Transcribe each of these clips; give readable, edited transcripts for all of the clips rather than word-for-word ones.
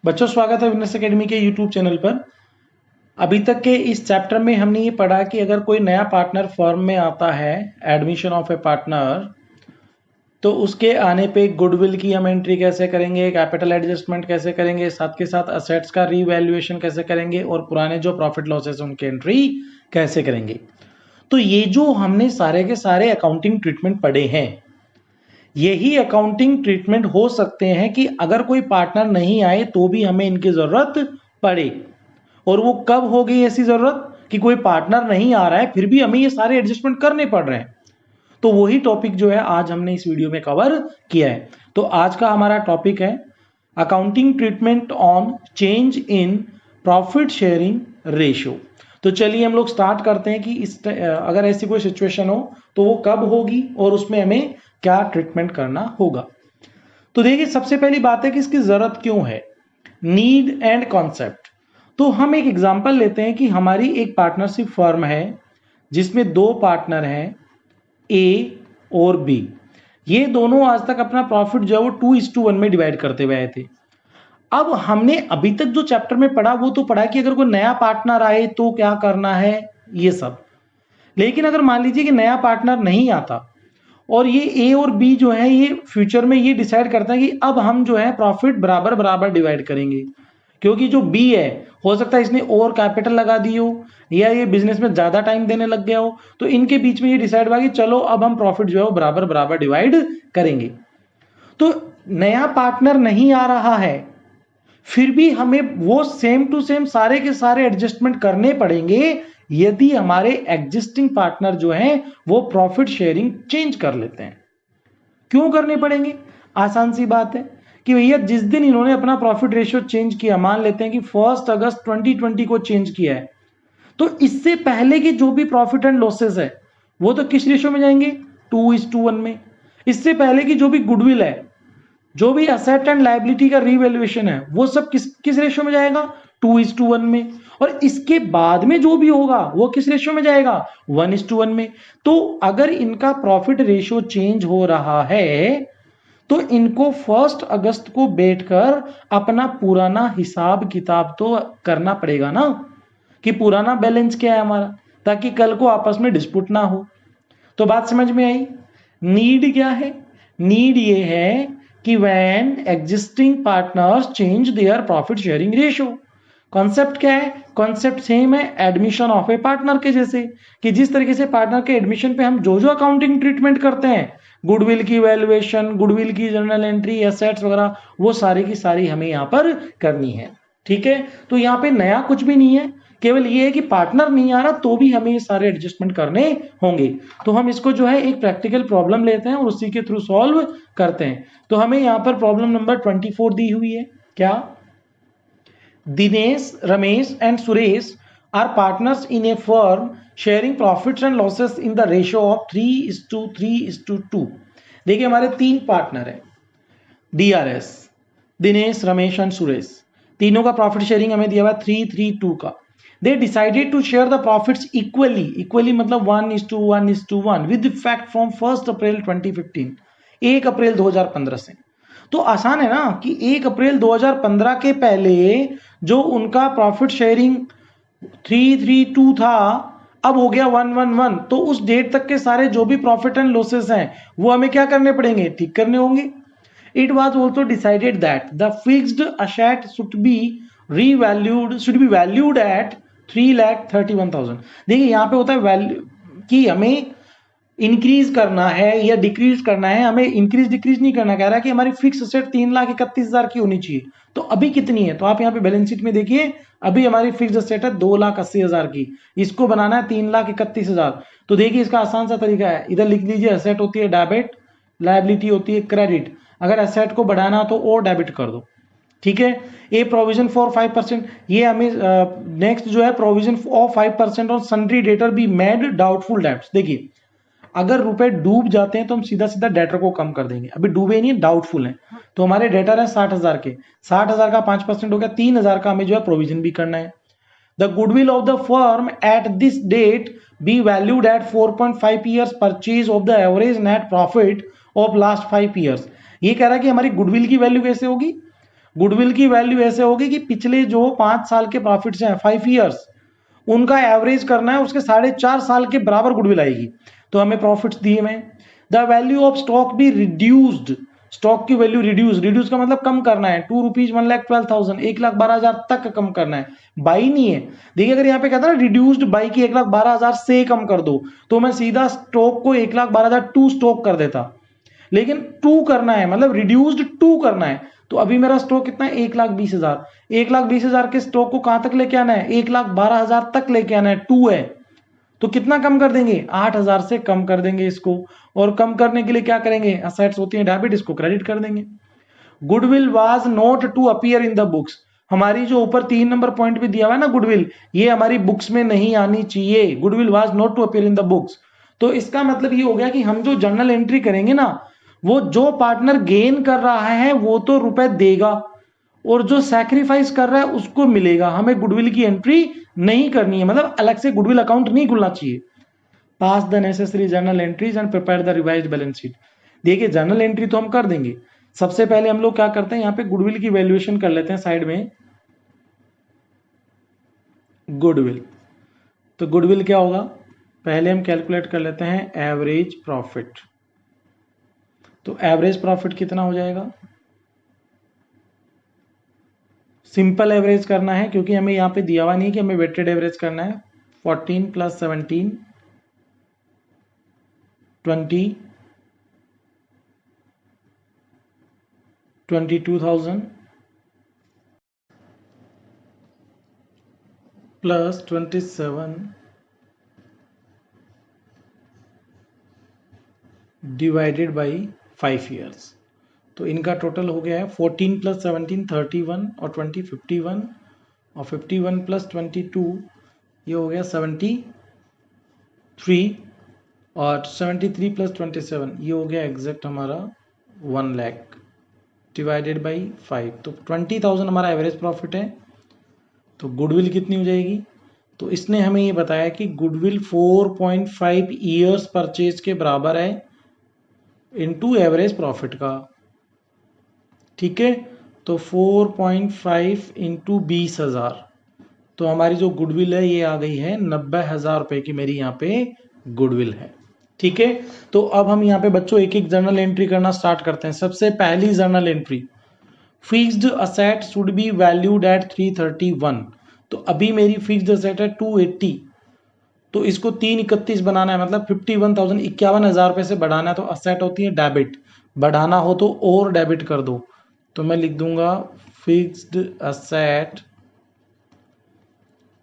बच्चों, स्वागत है विनर्स एकेडमी के यूट्यूब चैनल पर। अभी तक के इस चैप्टर में हमने ये पढ़ा कि अगर कोई नया पार्टनर फर्म में आता है, एडमिशन ऑफ ए पार्टनर, तो उसके आने पे गुडविल की हम एंट्री कैसे करेंगे, कैपिटल एडजस्टमेंट कैसे करेंगे, साथ के साथ असेट्स का रीवैल्यूएशन कैसे करेंगे और पुराने जो प्रॉफिट लॉसेस उनकी एंट्री कैसे करेंगे। तो ये जो हमने सारे के सारे अकाउंटिंग ट्रीटमेंट पढ़े हैं, यही अकाउंटिंग ट्रीटमेंट हो सकते हैं कि अगर कोई पार्टनर नहीं आए तो भी हमें इनकी जरूरत पड़े। और वो कब होगी ऐसी जरूरत कि कोई पार्टनर नहीं आ रहा है फिर भी हमें ये सारे एडजस्टमेंट करने पड़ रहे हैं। तो वही टॉपिक जो है आज हमने इस वीडियो में कवर किया है। तो आज का हमारा टॉपिक है accounting treatment on change in profit sharing ratio. तो चलिए हम लोग स्टार्ट करते हैं कि अगर ऐसी कोई सिचुएशन हो तो वो कब होगी और उसमें हमें क्या ट्रीटमेंट करना होगा। तो देखिए, सबसे पहली बात है कि इसकी जरूरत क्यों है, नीड एंड कॉन्सेप्ट। तो हम एक एग्जांपल लेते हैं कि हमारी एक पार्टनरशिप फर्म है जिसमें दो पार्टनर हैं, ए और बी। ये दोनों आज तक अपना प्रॉफिट जो है वो 2:1 में डिवाइड करते हुए आए थे। अब हमने अभी तक जो चैप्टर में पढ़ा वो तो पढ़ा कि अगर कोई नया पार्टनर आए तो क्या करना है, ये सब। लेकिन अगर मान लीजिए कि नया पार्टनर नहीं आता और ये ए और बी जो है ये फ्यूचर में ये डिसाइड करते हैं कि अब हम जो है प्रॉफिट बराबर बराबर डिवाइड करेंगे, क्योंकि जो बी है हो सकता है इसने और कैपिटल लगा दी हो या ये बिजनेस में ज्यादा टाइम देने लग गया हो, तो इनके बीच में ये डिसाइड हुआ कि चलो अब हम प्रॉफिट जो है वो बराबर बराबर डिवाइड करेंगे। तो नया पार्टनर नहीं आ रहा है फिर भी हमें वो सेम टू सेम सारे के सारे एडजस्टमेंट करने पड़ेंगे यदि हमारे एग्जिस्टिंग पार्टनर जो हैं वो प्रॉफिट शेयरिंग चेंज कर लेते हैं। क्यों करने पड़ेंगे? आसान सी बात है कि भैया जिस दिन इन्होंने अपना प्रॉफिट रेशियो चेंज किया, मान लेते हैं कि 1 अगस्त 2020 को चेंज किया है, तो इससे पहले की जो भी प्रॉफिट एंड लॉसेस है वो तो किस रेशियो में जाएंगे, 2:1 में। इससे पहले की जो भी गुडविल है, जो भी असेट एंड लायबिलिटी का रीवैल्यूएशन है, वो सब किस रेशियो में जाएगा, 2:1 में। और इसके बाद में जो भी होगा वो किस रेशियो में जाएगा, 1:1 में। तो अगर इनका प्रॉफिट रेशियो चेंज हो रहा है तो इनको 1 अगस्त को बैठकर अपना पुराना हिसाब किताब तो करना पड़ेगा ना, कि पुराना बैलेंस क्या है हमारा, ताकि कल को आपस में डिस्प्यूट ना हो। तो बात समझ में आई। नीड क्या है? नीड ये है कि when existing partners change their profit sharing ratio। Concept क्या है? कॉन्सेप्ट सेम है एडमिशन ऑफ ए पार्टनर के जैसे, कि जिस तरीके से पार्टनर के एडमिशन पे हम जो जो अकाउंटिंग ट्रीटमेंट करते हैं, गुडविल की वैल्यूएशन, गुडविल की जर्नल एंट्री, एसेट्स वगैरह, वो सारी की सारी हमें यहाँ पर करनी है। ठीक है, तो यहाँ पे नया कुछ भी नहीं है, केवल ये है कि पार्टनर नहीं आ रहा तो भी हमें ये सारे एडजस्टमेंट करने होंगे। तो हम इसको जो है एक प्रैक्टिकल प्रॉब्लम लेते हैं और उसी के थ्रू सॉल्व करते हैं। तो हमें यहाँ पर प्रॉब्लम नंबर 24 दी हुई है। क्या? Dinesh, Ramesh and Suresh are partners in a firm sharing profits and losses in the ratio of 3:3:2। देखिए, हमारे 3 पार्टनर है, DRS, दिनेश, रमेश एंड सुरेश। तीनों का प्रॉफिट शेयरिंग हमें दिया हुआ 3:3:2 का। They decided to share the profits equally मतलब 1:1:1 with effect from 1 अप्रैल 2015, 1 अप्रैल 2015 से। तो आसान है ना कि 1 अप्रैल 2015 के पहले जो उनका प्रॉफिट शेयरिंग 3:3:2 था, अब हो गया 1:1:1। तो उस डेट तक के सारे जो भी प्रॉफिट एंड लॉसेस हैं वो हमें क्या करने पड़ेंगे, ठीक करने होंगे। It was also decided that the fixed asset should be valued at 3,31,000। देखिए, यहाँ पे होता है वैल्यू कि हमें इंक्रीज करना है या डिक्रीज करना है। हमें इंक्रीज डिक्रीज नहीं करना, कह रहा है कि हमारी फिक्स असेट 3,31,000 की होनी चाहिए। तो अभी कितनी है, तो आप यहाँ पे बैलेंस शीट में देखिए, अभी हमारी फिक्स असेट है 2,80,000 की, इसको बनाना है 3,31,000। तो देखिए, इसका आसान सा तरीका है, इधर लिख लीजिए असेट होती है डेबिट, लायबिलिटी होती है क्रेडिट। अगर एसेट को बढ़ाना तो और डेबिट कर दो। ठीक है, ए प्रोविजन फॉर 5%, ये हमें नेक्स्ट जो है provision of 5% on sundry debtor be made doubtful debts. देखिए, अगर रुपए डूब जाते हैं तो हम सीधा सीधा डेटर को कम कर देंगे, अभी डूबे नहीं है, डाउटफुल है। तो हमारे डेटर है 60,000 के, 60,000 का 5% हो गया 3,000 का, हमें जो है प्रोविजन भी करना है। The goodwill of the firm at this date be valued at 4.5 years purchase of the average net profit of last 5 years. ये कह रहा है कि हमारी गुडविल की वैल्यू कैसे होगी, गुडविल की वैल्यू ऐसे होगी कि पिछले जो 5 साल के प्रॉफिट्स हैं 5 ईयर्स, उनका एवरेज करना है, उसके 4.5 साल के बराबर गुडविल आएगी। तो हमें प्रॉफिट्स दिए में the value of stock be reduced, stock की वैल्यू रिड्यूस का मतलब कम करना है, 2 रुपीज 1,12,000 1,12,000 तक कम करना है, बाई नहीं है। देखिए अगर यहाँ पे कहता है ना रिड्यूस्ड बाई की 1,12,000 से कम कर दो, तो मैं सीधा स्टॉक को 1,12,000 टू स्टॉक कर देता, लेकिन टू करना है मतलब रिड्यूस्ड टू करना है। तो अभी मेरा स्टॉक कितना है 1,20,000, 1,20,000 के स्टॉक को कहां तक लेके आना है 1,12,000 तक लेके आना है, टू है तो कितना कम कर देंगे 8,000 से कम कर देंगे इसको। और कम करने के लिए क्या करेंगे, असेट्स होती है डेबिट, इसको क्रेडिट कर देंगे। Goodwill was not to appear in the books, हमारी जो ऊपर 3 नंबर पॉइंट पे दिया हुआ है ना गुडविल, ये हमारी बुक्स में नहीं आनी चाहिए, goodwill was not to appear in the books. तो इसका मतलब ये हो गया कि हम जो जर्नल एंट्री करेंगे ना, वो जो पार्टनर गेन कर रहा है वो तो रुपए देगा, और जो सैक्रिफाइस कर रहा है उसको मिलेगा, हमें गुडविल की एंट्री नहीं करनी है, मतलब अलग से गुडविल अकाउंट नहीं खुलना चाहिए। Pass the necessary journal entries and prepare the revised balance sheet. देखिए जर्नल एंट्री तो हम कर देंगे, सबसे पहले हम लोग क्या करते हैं यहाँ पे गुडविल की वैल्यूएशन कर लेते हैं साइड में, गुडविल। तो गुडविल क्या होगा, पहले हम कैलकुलेट कर लेते हैं एवरेज प्रॉफिट। तो एवरेज प्रॉफिट कितना हो जाएगा, सिंपल एवरेज करना है क्योंकि हमें यहाँ पे दिया हुआ नहीं कि हमें वेटेड एवरेज करना है। 14 + 17 20 22,000 प्लस 27 डिवाइडेड बाई 5 ईयर्स। तो इनका टोटल हो गया है 14 + 17 31 और 20 51 और 51 + 22 ये हो गया 73 और 73 + 27 ये हो गया एग्जैक्ट हमारा 1 लाख डिवाइडेड बाई 5। तो 20,000 हमारा एवरेज प्रॉफिट है। तो गुडविल कितनी हो जाएगी, तो इसने हमें ये बताया कि गुडविल 4.5 ईयर्स परचेज के बराबर है इनटू एवरेज प्रॉफिट का, ठीक है। तो 4.5 इंटू 20,000, तो हमारी जो गुडविल है ये आ गई है 90,000 रुपए की मेरी यहाँ पे गुडविल है, ठीक है। तो अब हम यहाँ पे बच्चों एक एक जर्नल एंट्री करना स्टार्ट करते हैं। सबसे पहली journal entry, fixed asset should be valued eight 331। तो अभी मेरी फिक्स्ड असेट है 280, तो इसको 331 बनाना है, मतलब 51,000 51,000 रुपए से बढ़ाना है। तो असेट होती है डेबिट, बढ़ाना हो तो और डेबिट कर दो। तो मैं लिख दूंगा fixed asset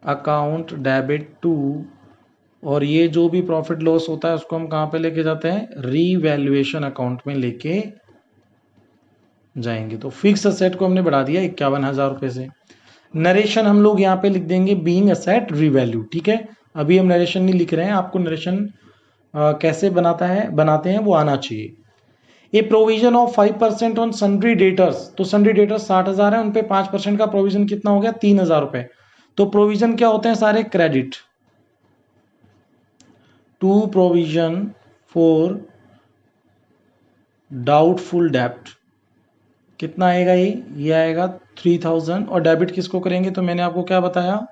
account debit to, और ये जो भी प्रॉफिट लॉस होता है उसको हम कहां पे लेके जाते हैं, रीवैल्यूएशन अकाउंट में लेके जाएंगे। तो फिक्स असेट को हमने बढ़ा दिया 51,000 रुपए से। नरेशन हम लोग यहाँ पे लिख देंगे बीइंग असेट रीवैल्यू, ठीक है। अभी हम नरेशन नहीं लिख रहे हैं, आपको नरेशन कैसे बनाते हैं वो आना चाहिए। ए provision of 5% on sundry debtors, तो सन्ड्री डेटर्स 60,000 है, उन पे 5% का प्रोविजन कितना हो गया 3,000 रुपए। तो प्रोविजन क्या होते हैं सारे, credit to provision for doubtful डेब्ट, कितना आएगा ये आएगा 3,000। और डेबिट किसको करेंगे, तो मैंने आपको क्या बताया,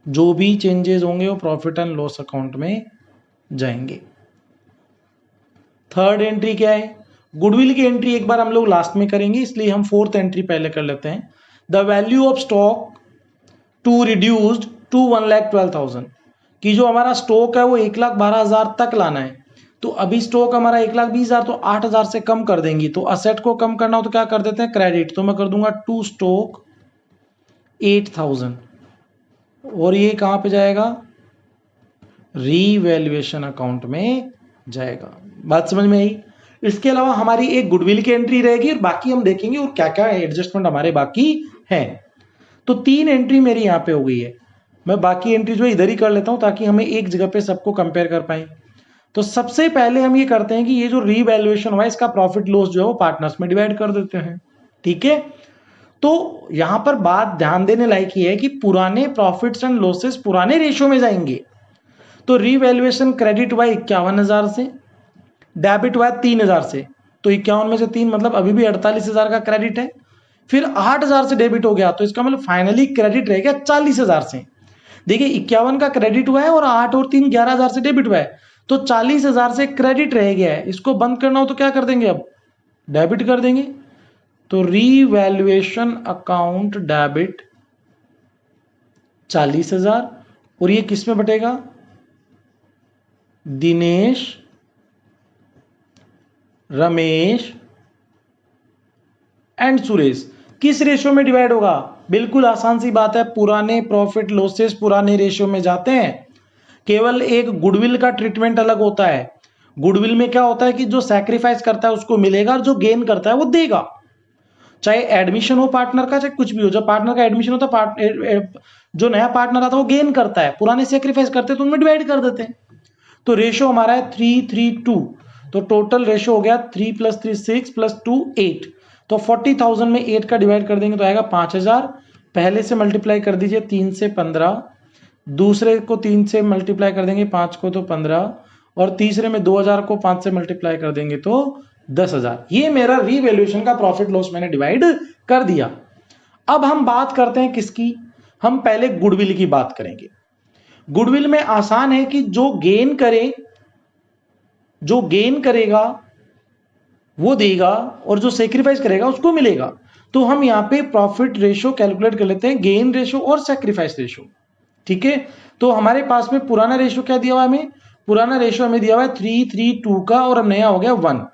जो भी चेंजेस होंगे वो प्रॉफिट एंड लॉस अकाउंट में जाएंगे। थर्ड एंट्री क्या है, गुडविल की एंट्री एक बार हम लोग लास्ट में करेंगे, इसलिए हम फोर्थ एंट्री पहले कर लेते हैं। The value of stock to reduced to 1,12,000, कि जो हमारा स्टॉक है वो 1,12,000 तक लाना है। तो अभी स्टॉक हमारा 1,20,000, तो 8,000 से कम कर देंगी। तो असेट को कम करना हो तो क्या कर देते हैं, क्रेडिट। तो मैं कर दूंगा टू स्टॉक 8,000, और ये कहां पे जाएगा, रीवैल्यूएशन अकाउंट में जाएगा। बात समझ में आई। इसके अलावा हमारी एक गुडविल की एंट्री रहेगी और बाकी हम देखेंगे और क्या क्या एडजस्टमेंट हमारे बाकी है। तो 3 एंट्री मेरी यहां पे हो गई है। मैं बाकी एंट्री जो इधर ही कर लेता हूं ताकि हमें एक जगह पे सबको कंपेयर कर पाए। तो सबसे पहले हम ये करते हैं कि ये जो रीवैल्यूएशन हुआ इसका प्रॉफिट लॉस जो है वो पार्टनर्स में डिवाइड कर देते हैं, ठीक है। तो यहां पर बात ध्यान देने लायक ये है कि पुराने प्रॉफिट्स एंड लॉसेस पुराने रेशियो में जाएंगे। तो रीवैल्यूएशन क्रेडिट हुआ 51,000 से, डेबिट हुआ 3,000 से। तो 51 में से 3 मतलब अभी भी 48,000 का क्रेडिट है। फिर 8,000 से डेबिट हो गया तो इसका मतलब फाइनली क्रेडिट रह गया 40,000 से। देखिए 51 का क्रेडिट हुआ है और 8 और 3 11,000 से डेबिट हुआ है, तो 40,000 से क्रेडिट रह गया है। इसको बंद करना हो तो क्या कर देंगे, अब डेबिट कर देंगे। तो रीवैल्यूएशन अकाउंट डेबिट 40,000, और ये किस में बटेगा, दिनेश, रमेश एंड सुरेश। किस रेशियो में डिवाइड होगा, बिल्कुल आसान सी बात है, पुराने प्रॉफिट लॉसेस पुराने रेशियो में जाते हैं। केवल एक गुडविल का ट्रीटमेंट अलग होता है। गुडविल में क्या होता है कि जो सैक्रिफाइस करता है उसको मिलेगा और जो गेन करता है वो देगा। चाहे एडमिशन हो पार्टनर का, चाहे कुछ भी हो, जब पार्टनर का एडमिशन होता है जो नया पार्टनर आता है वो गेन करता है, पुराने सैक्रिफाइस करते हैं तो उनमें डिवाइड कर देते हैं। तो रेशियो हमारा है 3:3:2, तो टोटल रेशियो हो गया 3 + 3 6 + 2 8। तो 40,000 में 8 का डिवाइड कर देंगे तो आएगा 5,000। पहले से मल्टीप्लाई कर दीजिए 3 से 15, दूसरे को 3 से मल्टीप्लाई कर देंगे 5 को तो 15, और तीसरे में 2,000 को 5 से मल्टीप्लाई कर देंगे तो 10,000। ये मेरा रीवैल्यूएशन का प्रॉफिट लॉस मैंने डिवाइड कर दिया। अब हम बात करते हैं किसकी, हम पहले गुडविल की बात करेंगे। गुडविल में आसान है कि जो गेन करेगा वो देगा और जो सेक्रीफाइस करेगा उसको मिलेगा। तो हम यहां पे प्रॉफिट रेशियो कैलकुलेट कर लेते हैं, गेन रेशियो और सेक्रीफाइस रेशियो। ठीक है, तो हमारे पास में पुराना रेशियो क्या दिया हुआ है हमें, पुराना रेशियो हमें दिया हुआ है 3:3:2 का, और अब नया हो गया 1।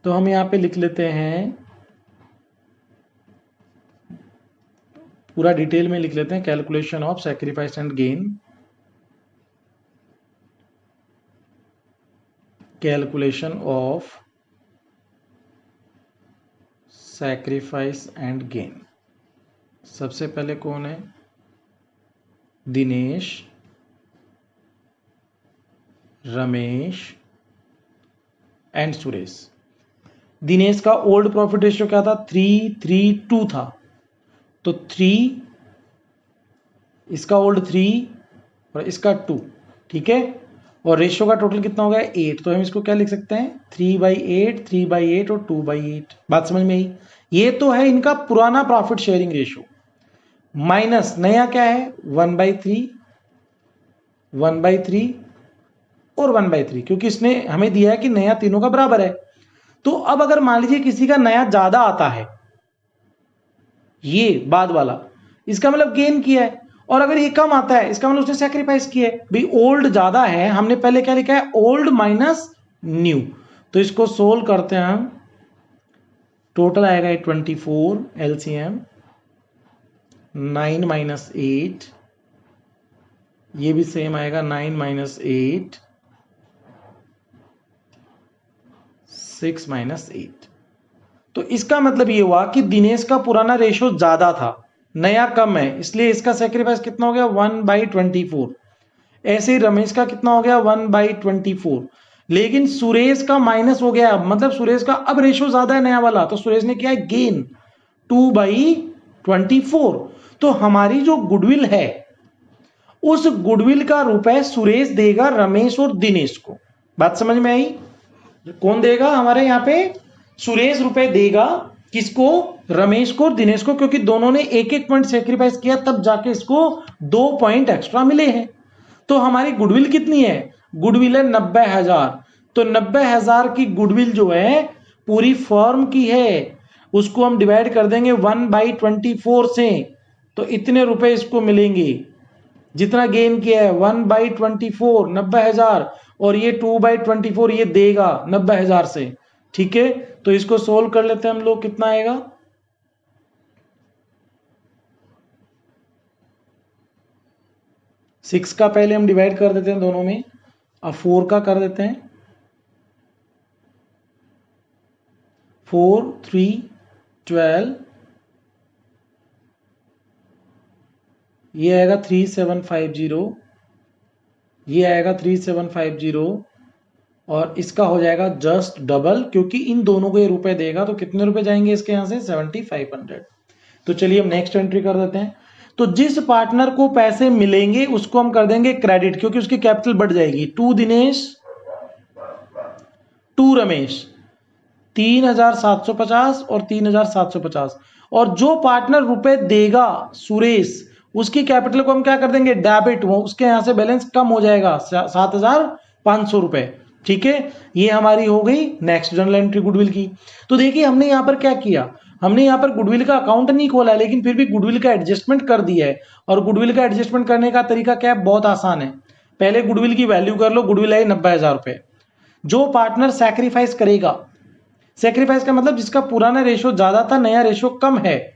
तो हम यहां पे लिख लेते हैं, पूरा डिटेल में लिख लेते हैं, calculation of sacrifice and gain, calculation of sacrifice and gain. सबसे पहले कौन है, दिनेश, रमेश एंड सुरेश। दिनेश का ओल्ड प्रॉफिट रेशियो क्या था, 3:3:2 था, तो 3, इसका ओल्ड 3 और इसका 2, ठीक है, और रेशियो का टोटल कितना हो गया 8। तो हम इसको क्या लिख सकते हैं, 3/8, 3/8 और 2/8। बात समझ में आई। ये तो है इनका पुराना प्रॉफिट शेयरिंग रेशियो, माइनस नया क्या है 1/3, 1/3 और 1/3, क्योंकि इसने हमें दिया है कि नया तीनों का बराबर है। तो अब अगर मान लीजिए किसी का नया ज्यादा आता है, ये बाद वाला, इसका मतलब गेन किया है, और अगर ये कम आता है इसका मतलब उसने सैक्रिफाइस किया है। भाई ओल्ड ज्यादा है, हमने पहले क्या लिखा है, ओल्ड माइनस न्यू। तो इसको सोल्व करते हैं हम, टोटल आएगा 24, एलसीएम 9 - 8, ये भी सेम आएगा 9 - 8, 6 - 8। तो इसका मतलब ये हुआ कि दिनेश का पुराना रेशियो ज्यादा था, नया कम है, इसलिए इसका सेक्रीफाइस कितना हो गया 1/24। ऐसे ही रमेश का कितना हो गया 1/24, लेकिन सुरेश का माइनस हो गया, मतलब सुरेश का अब रेशियो ज्यादा है नया वाला, तो सुरेश ने किया है गेन 2/24। तो हमारी जो गुडविल है उस गुडविल का रुपए सुरेश देगा रमेश और दिनेश को। बात समझ में आई, कौन देगा हमारे यहाँ पे, सुरेश रुपए देगा किसको, रमेश को और दिनेश को, क्योंकि दोनों ने एक एक पॉइंट सेक्रीफाइस किया तब जाके इसको 2 पॉइंट एक्स्ट्रा मिले हैं। तो हमारी गुडविल कितनी है, गुडविल है 90,000। तो 90,000 की गुडविल जो है पूरी फर्म की है, उसको हम डिवाइड कर देंगे 1/24 से, तो इतने रुपए इसको मिलेंगे। जितना गेन किया है 1/24 90,000, और ये 2/24 ये देगा 90,000 से। ठीक है, तो इसको सोल्व कर लेते हैं हम लोग, कितना आएगा, सिक्स का पहले हम डिवाइड कर देते हैं दोनों में, अब 4 का कर देते हैं, 4 3 12, ये आएगा 3750, ये आएगा 3750, और इसका हो जाएगा जस्ट डबल, क्योंकि इन दोनों को ये रुपए देगा। तो कितने रुपए जाएंगे इसके यहां से 7500। तो चलिए हम नेक्स्ट एंट्री कर देते हैं। तो जिस पार्टनर को पैसे मिलेंगे उसको हम कर देंगे क्रेडिट, क्योंकि उसकी कैपिटल बढ़ जाएगी। 2 दिनेश, 2 रमेश, 3,750 और 3,750, और जो पार्टनर रुपए देगा सुरेश, उसकी कैपिटल को हम क्या कर देंगे, डेबिट, वो उसके यहां से बैलेंस कम हो जाएगा 7,500 रुपए। ठीक है, ये हमारी हो गई नेक्स्ट जर्नल एंट्री गुडविल की। तो देखिए हमने यहां पर क्या किया, हमने यहां पर गुडविल का अकाउंट नहीं खोला है, लेकिन फिर भी गुडविल का एडजस्टमेंट कर दिया है। और गुडविल का एडजस्टमेंट करने का तरीका क्या है, बहुत आसान है। पहले गुडविल की वैल्यू कर लो, गुडविल है 90,000 रुपए। जो पार्टनर सैक्रिफाइस करेगा, सैक्रिफाइस का मतलब जिसका पुराना रेशो ज्यादा था, नया रेशो कम है,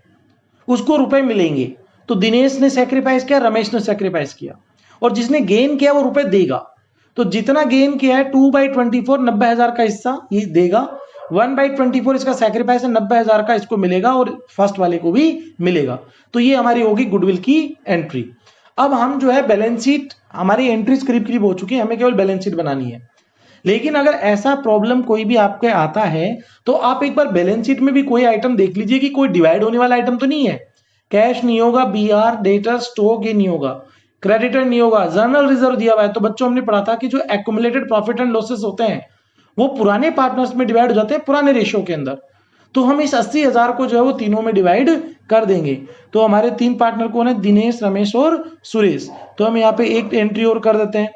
उसको रुपए मिलेंगे। तो दिनेश ने सैक्रिफाइस किया, रमेश ने सैक्रिफाइस किया, और जिसने गेन किया वो रुपए देगा। तो जितना गेन किया है 2/24 90,000 का हिस्सा ये देगा, 1/24 इसका सैक्रिफाइस है, 90,000 का इसको मिलेगा और फर्स्ट वाले को भी मिलेगा। तो ये हमारी होगी गुडविल की एंट्री। अब हम जो है बैलेंस शीट, हमारी एंट्रीज करीब करीब हो चुकी है, हमें केवल बैलेंस शीट बनानी है। लेकिन अगर ऐसा प्रॉब्लम कोई भी आपके आता है तो आप एक बार बैलेंस शीट में भी कोई आइटम देख लीजिए कि कोई डिवाइड होने वाला आइटम तो नहीं है। कैश नहीं होगा, बीआर, डेटर, स्टॉक ये नहीं होगा, क्रेडिटर नहीं होगा, जर्नल रिजर्व दिया हुआ है। तो बच्चों हमने पढ़ा था कि जो एक्युमुलेटेड प्रॉफिट एंड लॉसेस होते हैं वो पुराने पार्टनर्स में डिवाइड हो जाते हैं, पुराने रेशियो के अंदर। तो हम इस 80,000 को जो है वो तीनों में डिवाइड कर देंगे। तो हमारे तीन पार्टनर कौन है, दिनेश, रमेश और सुरेश। तो हम यहाँ पे एक एंट्री और कर देते हैं।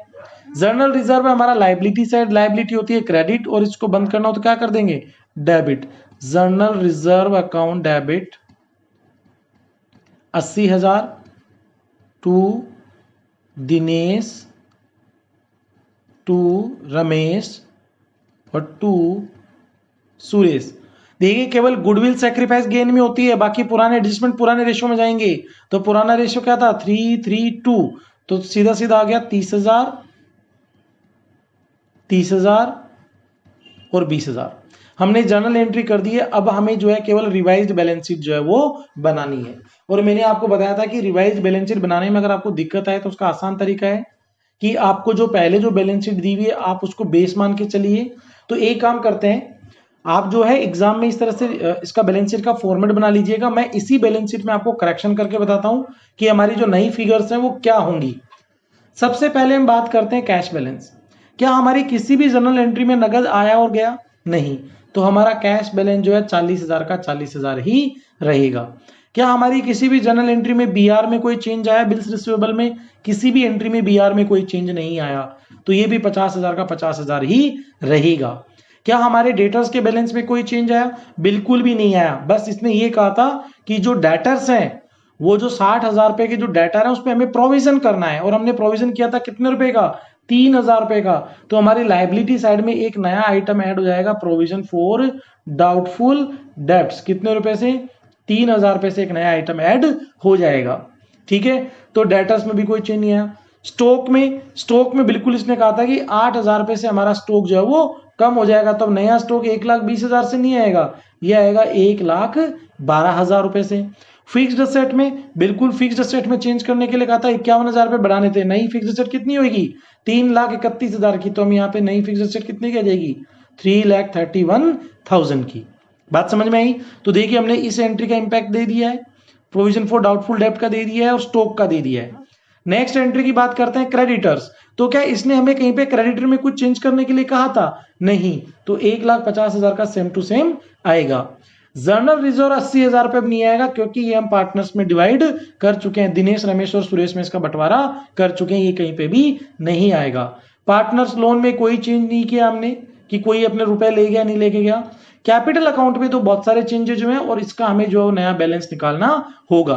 जर्नल रिजर्व हमारा लाइबिलिटी साइड, लाइबिलिटी होती है क्रेडिट, और इसको बंद करना हो तो क्या कर देंगे, debit. Journal reserve account debit 80,000 to Dinesh, to Ramesh और टू सुरेश। देखिए केवल गुडविल सैक्रिफाइस गेन में होती है, बाकी पुराने एडजस्टमेंट पुराने रेशो में जाएंगे। तो पुराना रेशो क्या था, 3:3:2, तो सीधा सीधा आ गया 30,000, 30,000 और 20,000। हमने जर्नल एंट्री कर दी है। अब हमें जो है केवल रिवाइज्ड बैलेंस शीट जो है वो बनानी है। और मैंने आपको बताया था कि रिवाइज्ड बैलेंस शीट बनाने में अगर आपको दिक्कत आए तो उसका आसान तरीका है कि आपको जो पहले जो बैलेंस शीट दी हुई है आप उसको बेस मान के चलिए। तो एक काम करते हैं, आप जो है एग्जाम में इस तरह से इसका बैलेंस शीट का फॉर्मेट बना लीजिएगा। मैं इसी बैलेंस शीट में आपको करेक्शन करके बताता हूं कि हमारी जो नई फिगर्स हैं वो क्या होंगी। सबसे पहले हम बात करते हैं कैश बैलेंस। क्या हमारी किसी भी जर्नल एंट्री में नगद आया और गया, नहीं, तो हमारा कैश बैलेंस जो है 40,000 का 40,000 ही रहेगा। क्या हमारी किसी भी जर्नल एंट्री में बीआर में कोई चेंज आया, बिल्स रिसीवेबल में किसी भी एंट्री में बीआर में कोई चेंज नहीं आया, तो ये भी 50,000 का 50,000 ही रहेगा। क्या हमारे डेटर्स के बैलेंस में कोई चेंज आया, बिल्कुल भी नहीं आया। बस इसने ये कहा था कि जो डेटर्स हैं वो जो 60,000 रुपए के जो डेटर है उस पर हमें प्रोविजन करना है, और हमने प्रोविजन किया था कितने रुपए का, 3,000 रुपए का। तो हमारी लाइबिलिटी साइड में एक नया आइटम ऐड हो जाएगा, प्रोविजन फॉर डाउटफुल डेब्ट्स। कितने रुपए से, 3,000 रुपए से एक नया आइटम ऐड हो जाएगा। ठीक है, तो डेटर्स में भी कोई चेंज नहीं आया। स्टॉक में बिल्कुल इसने कहा था कि 8,000 रुपए से हमारा स्टॉक जो है वो कम हो जाएगा। तो नया स्टॉक 1,20,000 से नहीं आएगा, ये आएगा 1,12,000 रुपए से। फिक्स्ड असेट में बिल्कुल फिक्स्ड असेट में चेंज करने के लिए कहा था 51,000 रुपए बढ़ाने थे। नई फिक्स्ड असेट कितनी होगी, 3,31,000 की। तो हम यहाँ पे नई फिक्स्ड असेट कितनी की आ जाएगी, 3,31,000 की। बात समझ में आई। तो देखिए हमने इस एंट्री का इंपैक्ट दे दिया है, प्रोविजन फॉर डाउटफुल डेब्ट का दे दिया है और स्टॉक का दे दिया है। नेक्स्ट एंट्री की बात करते हैं क्रेडिटर्स। तो क्या इसने हमें कहीं पे क्रेडिटर में कुछ चेंज करने के लिए कहा था, नहीं, तो 1,50,000 का सेम टू सेम आएगा। जर्नल रिजर्व 80,000 रुपए नहीं आएगा क्योंकि ये हम पार्टनर्स में डिवाइड कर चुके हैं, दिनेश, रमेश और सुरेश में इसका बंटवारा कर चुके हैं, ये कहीं पे भी नहीं आएगा। पार्टनर्स लोन में कोई चेंज नहीं किया हमने कि कोई अपने रुपए ले गया नहीं लेके गया। कैपिटल अकाउंट में तो बहुत सारे चेंजेज हुए हैं और इसका हमें जो नया बैलेंस निकालना होगा।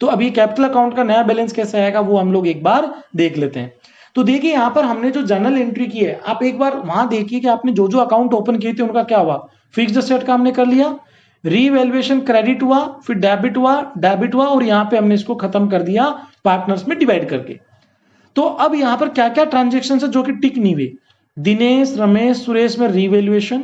तो अभी कैपिटल अकाउंट का नया बैलेंस कैसे आएगा वो हम लोग एक बार देख लेते हैं। तो देखिए यहाँ पर हमने जो जर्नल एंट्री की है, आप एक बार वहां देखिए कि आपने जो जो अकाउंट ओपन किए थे उनका क्या हुआ। फिक्स्ड असेट का हमने कर लिया, रीवैल्यूएशन क्रेडिट हुआ, फिर डेबिट हुआ और यहाँ पे हमने इसको खत्म कर दिया पार्टनर्स में डिवाइड करके। तो अब यहाँ पर क्या क्या ट्रांजेक्शन है जो कि टिक नहीं हुए, दिनेश, रमेश, सुरेश में रीवैल्यूएशन,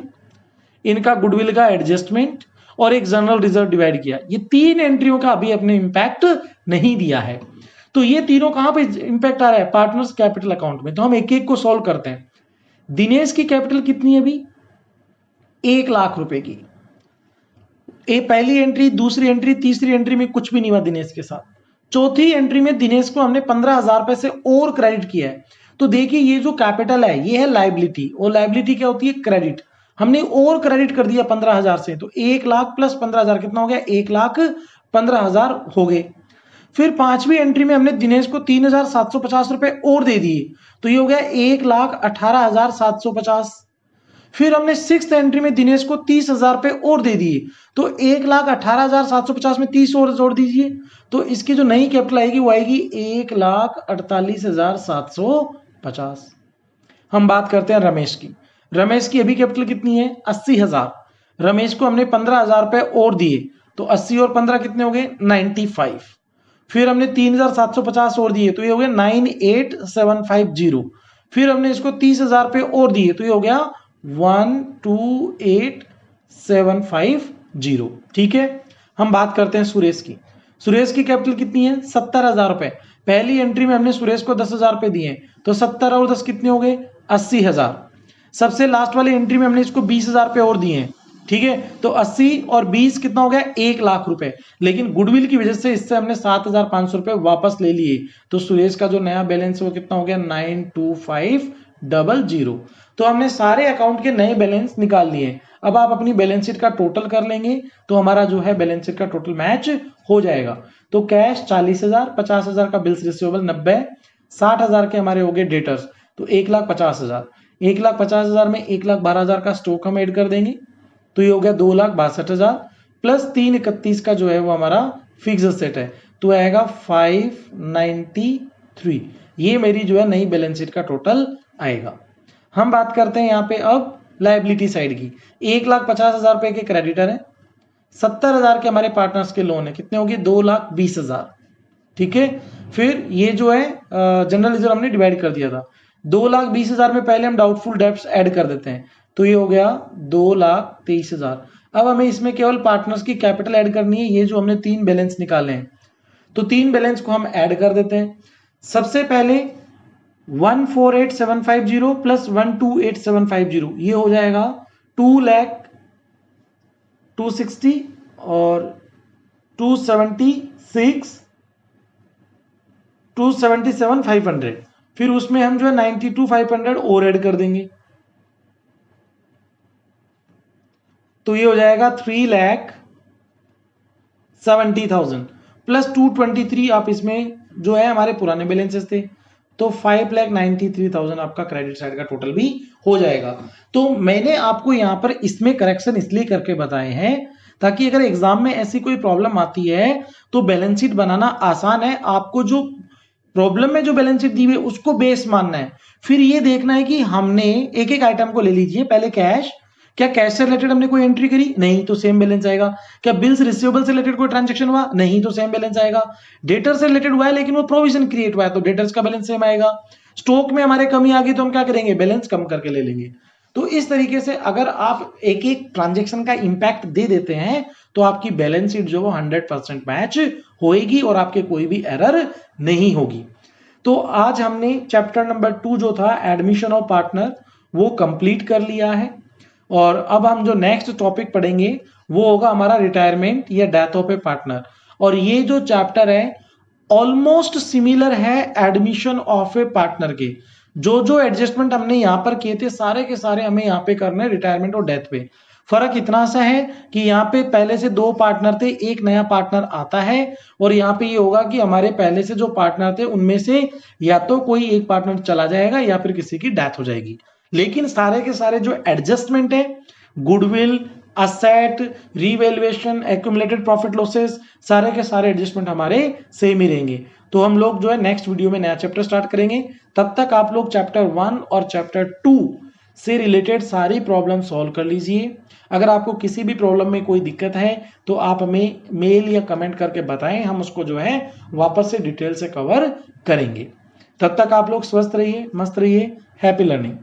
इनका गुडविल का एडजस्टमेंट और एक जनरल रिजर्व डिवाइड किया। ये तीन एंट्रियों का अभी अपने इंपैक्ट नहीं दिया है। तो ये तीनों कहां पे इंपैक्ट आ रहा है, पार्टनर्स कैपिटल अकाउंट में। तो हम एक एक को सॉल्व करते हैं। दिनेश की कैपिटल कितनी है अभी, 1,00,000 रुपए की। ये पहली एंट्री, दूसरी एंट्री, तीसरी एंट्री में कुछ भी नहीं हुआ दिनेश के साथ। चौथी एंट्री में दिनेश को हमने 15,000 रुपए से और क्रेडिट किया है। तो देखिए ये जो कैपिटल है ये है लाइबिलिटी, और लाइबिलिटी क्या होती है, क्रेडिट। हमने और क्रेडिट कर दिया 15,000 से, तो 1 लाख प्लस 15,000 कितना हो गया, 1,15,000 हो गए। फिर पांचवी एंट्री में हमने दिनेश को 3,750 रुपए और दे दिए, तो ये हो गया 1,18,750। फिर हमने सिक्स एंट्री में दिनेश को 30,000 रुपए और दे दिए, तो 1,18,750 में 30 और जोड़ दीजिए, तो इसकी जो नई कैपिटल आएगी वो आएगी 1,48,750। हम बात करते हैं रमेश की। रमेश की अभी कैपिटल कितनी है, 80,000। रमेश को हमने 15,000 रुपए और दिए, तो 80 और 15 कितने हो गए, 95। फिर हमने 3,750 और दिए, तो ये हो गया 98,750। फिर हमने इसको 30,000 रुपए और दिए, तो ये हो गया 128,750। ठीक है। हम बात करते हैं सुरेश की। सुरेश की कैपिटल कितनी है, 70,000 रुपए। पहली एंट्री में हमने सुरेश को 10,000 रुपए दिए, तो 70 और 10 कितने हो गए, 80,000। सबसे लास्ट वाली एंट्री में हमने इसको 20,000 रुपए और दिए हैं। ठीक है, तो 80 और 20 कितना हो गया, 1 लाख रुपए। लेकिन गुडविल की वजह से इससे हमने 7,500 रुपए वापस ले लिए, तो सुरेश का जो नया बैलेंस है वो कितना हो गया, 92500। तो हमने सारे अकाउंट के नए बैलेंस निकाल लिए। अब आप अपनी बैलेंस शीट का टोटल कर लेंगे, तो हमारा जो है बैलेंस शीट का टोटल मैच हो जाएगा। तो कैश 40,000, 50,000 का बिल्स रिसीवेबल 90, 60,000 के हमारे हो गए डेटर्स, तो 1,50,000। 1,50,000 में 1,12,000 का स्टॉक हम ऐड कर देंगे, तो ये हो गया 2,62,000 प्लस 331 का जो है वो हमारा फिक्स सेट है, तो आएगा 593। ये मेरी जो है नई बैलेंस शीट का टोटल आएगा। हम बात करते हैं यहाँ पे अब लायबिलिटी साइड की। 1,50,000 रुपए के क्रेडिटर है, 70,000 के हमारे पार्टनर्स के लोन है, कितने हो गए, 2,20,000। ठीक है। फिर ये जो है जनरल रिजर्व हमने डिवाइड कर दिया था, 2,20,000 में पहले हम डाउटफुल डेब्ट्स ऐड कर देते हैं, तो ये हो गया 2,23,000। अब हमें इसमें केवल पार्टनर्स की कैपिटल ऐड करनी है, ये जो हमने 3 बैलेंस निकाले हैं, तो 3 बैलेंस को हम ऐड कर देते हैं। सबसे पहले 148,750 प्लस 128,750, ये हो जाएगा 2,60,000 और 277,500। फिर उसमें हम जो है 92,500 और ऐड कर देंगे, तो ये हो जाएगा 3,70,000 प्लस 223 आप इसमें जो है हमारे पुराने बैलेंसेस थे, तो 5,93,000 आपका क्रेडिट साइड का टोटल भी हो जाएगा। तो मैंने आपको यहां पर इसमें करेक्शन इसलिए करके बताए हैं ताकि अगर एग्जाम में ऐसी कोई प्रॉब्लम आती है तो बैलेंस शीट बनाना आसान है। आपको जो प्रॉब्लम में जो बैलेंस शीट दी हुई है उसको बेस मानना है, फिर ये देखना है कि हमने एक एक आइटम को ले लीजिए। पहले कैश, क्या कैश से रिलेटेड हमने कोई एंट्री करी, नहीं, तो सेम बैलेंस आएगा। क्या बिल्स रिसीवेबल से रिलेटेड कोई ट्रांजैक्शन हुआ, नहीं, तो सेम बैलेंस आएगा। डेटर से रिलेटेड हुआ है लेकिन वो प्रोविजन क्रिएट हुआ है, तो डेटर्स का बैलेंस सेम आएगा। स्टॉक में हमारे कमी आ गई तो हम क्या करेंगे, बैलेंस कम करके ले लेंगे। तो इस तरीके से अगर आप एक एक ट्रांजेक्शन का इंपैक्ट दे देते हैं तो आपकी बैलेंस शीट जो वो 100% मैच होएगी और आपके कोई भी एरर नहीं होगी। तो आज हमने चैप्टर नंबर 2 जो था एडमिशन ऑफ पार्टनर वो कंप्लीट कर लिया है, और अब हम जो नेक्स्ट टॉपिक पढ़ेंगे वो होगा हमारा रिटायरमेंट या डेथ ऑफ ए पार्टनर। और ये जो चैप्टर है ऑलमोस्ट सिमिलर है एडमिशन ऑफ ए पार्टनर के। जो जो एडजस्टमेंट हमने यहां पर किए थे सारे के सारे हमें यहाँ पे करने रिटायरमेंट और डेथ पे। फर्क इतना सा है कि यहाँ पे पहले से 2 पार्टनर थे, एक नया पार्टनर आता है, और यहाँ पे ये होगा कि हमारे पहले से जो पार्टनर थे उनमें से या तो कोई एक पार्टनर चला जाएगा या फिर किसी की डेथ हो जाएगी। लेकिन सारे के सारे जो एडजस्टमेंट है, goodwill, asset, revaluation, accumulated profit losses, सारे के सारे एडजस्टमेंट हमारे सेम ही रहेंगे। तो हम लोग जो है नेक्स्ट वीडियो में नया चैप्टर स्टार्ट करेंगे। तब तक आप लोग चैप्टर 1 और चैप्टर 2 से रिलेटेड सारी प्रॉब्लम सॉल्व कर लीजिए। अगर आपको किसी भी प्रॉब्लम में कोई दिक्कत है तो आप हमें मेल या कमेंट करके बताएं, हम उसको जो है वापस से डिटेल से कवर करेंगे। तब तक आप लोग स्वस्थ रहिए, मस्त रहिए। Happy learning.